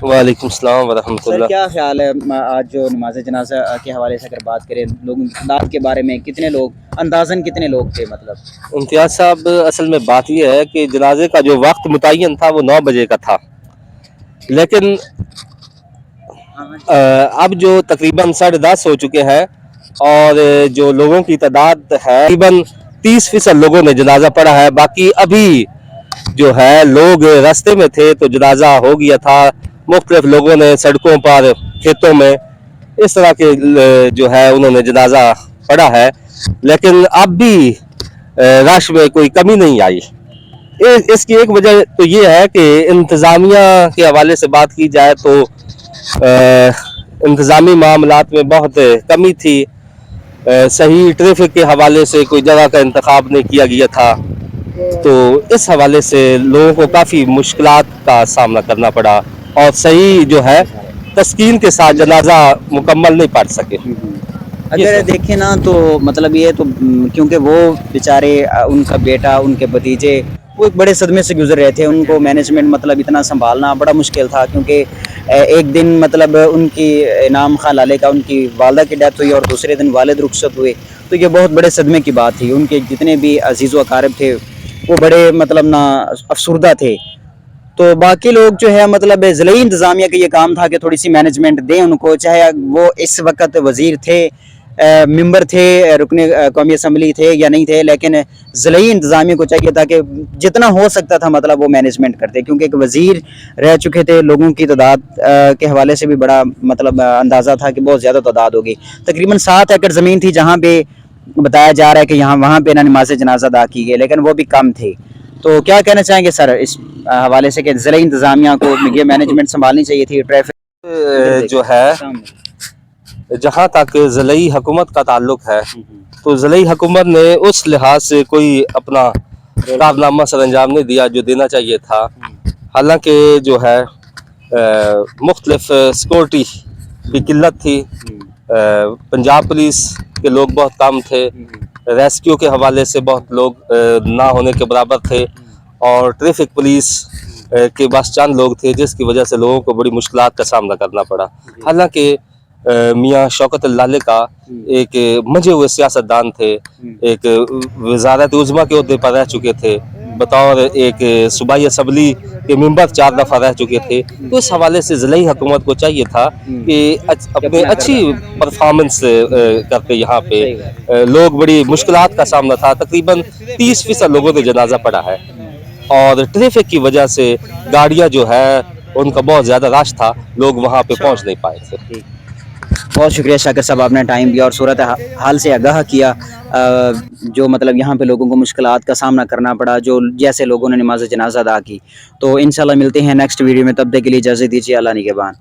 वालेकुम सलाम वरहमतुल्लाह। सर क्या ख्याल है आज जो नमाज जनाजा के हवाले से अगर बात करें लोगों की तादाद के बारे में, कितने लोग अंदाजन कितने लोग थे मतलब? इम्तियाज़ साहब, असल में बात यह है कि जनाजे का जो वक्त मुतय्यन था वो 9 बजे का था, लेकिन अब जो तकरीबन 10:30 हो चुके हैं और जो लोगों की तादाद है तकरीबन 30% लोगों ने जनाजा पढ़ा है। बाकी अभी जो है लोग रास्ते में थे तो जनाजा हो गया था। मुख्तलिफ लोगों ने सड़कों पर, खेतों में इस तरह के जो है उन्होंने जनाजा पढ़ा है, लेकिन अब भी रश में कोई कमी नहीं आई। इसकी एक वजह तो ये है कि इंतज़ामिया के हवाले से बात की जाए तो इंतज़ामी मामलात में बहुत कमी थी। सही ट्रैफिक के हवाले से कोई जगह का इंतखाब नहीं किया गया था, तो इस हवाले से लोगों को काफ़ी मुश्किलात का सामना करना पड़ा और सही जो है तस्कीन के साथ जनाजा मुकम्मल नहीं पढ़ सके। अगर देखें ना तो मतलब ये तो क्योंकि वो बेचारे उनका बेटा, उनके भतीजे वो एक बड़े सदमे से गुजर रहे थे। उनको मैनेजमेंट मतलब इतना संभालना बड़ा मुश्किल था, क्योंकि एक दिन मतलब उनकी इनाम खां लाले का उनकी वालदा की डेथ हुई और दूसरे दिन वालिद रुखसत हुए, तो ये बहुत बड़े सदमे की बात थी। उनके जितने भी अजीज़ व अकारिब थे वो बड़े मतलब ना अफसुर्दा थे। तो बाकी लोग जो है मतलब ज़िले इंतज़ामिया का ये काम था कि थोड़ी सी मैनेजमेंट दें उनको, चाहे वो इस वक्त वज़ीर थे, मेंबर थे, रुकने कौमी असम्बली थे या नहीं थे, लेकिन ज़िले इंतज़ामिया को चाहिए था कि जितना हो सकता था मतलब वो मैनेजमेंट करते, क्योंकि एक वज़ीर रह चुके थे। लोगों की तादाद के हवाले से भी बड़ा मतलब अंदाज़ा था कि बहुत ज़्यादा तादाद होगी। तकरीबन 7 एकड़ ज़मीन थी जहाँ पे बताया जा रहा है कि वहाँ पे ना नमाज जनाजा अदा की गई, लेकिन वो भी कम थे। तो क्या कहना चाहेंगे सर इस हवाले से कि ज़िला इंतज़ामिया को ये मैनेजमेंट संभालनी चाहिए थी? ट्रैफिक जो है जहाँ तक ज़िली हुकूमत का ताल्लुक है तो ज़िली हुकूमत ने उस लिहाज से कोई अपना कारनामा सर अंजाम नहीं दिया जो देना चाहिए था। हालांकि जो है मुख्तलिफ सिक्योरिटी की किल्लत थी। पंजाब पुलिस के लोग बहुत कम थे, रेस्क्यू के हवाले से बहुत लोग ना होने के बराबर थे और ट्रैफिक पुलिस के बस चंद लोग थे, जिसकी वजह से लोगों को बड़ी मुश्किलात का सामना करना पड़ा। हालांकि मियाँ शौकत लाले का एक मंजे हुए सियासतदान थे, एक वज़ारत उज़्मा के ओहदे पर रह चुके थे, बतौर एक सूबाई असम्बली के मेंबर 4 दफ़ा रह चुके थे। तो इस हवाले से ज़िली हुकूमत को चाहिए था कि अपने अच्छी परफॉर्मेंस करके यहाँ पे लोग बड़ी मुश्किलात का सामना था। तकरीबन 30% लोगों ने जनाजा पढ़ा है और ट्रैफिक की वजह से गाड़ियाँ जो है उनका बहुत ज़्यादा रश था, लोग वहाँ पे पहुँच नहीं पाए थे। बहुत शुक्रिया शाकिर साहब, आपने टाइम दिया और सूरत हाल से आगाह किया। जो मतलब यहाँ पे लोगों को मुश्किलात का सामना करना पड़ा, जो जैसे लोगों ने नमाज जनाजा अदा की। तो इंशाल्लाह मिलते हैं नेक्स्ट वीडियो में, तब तक के लिए इजाज़त दीजिए। अल्लाह निगहबान।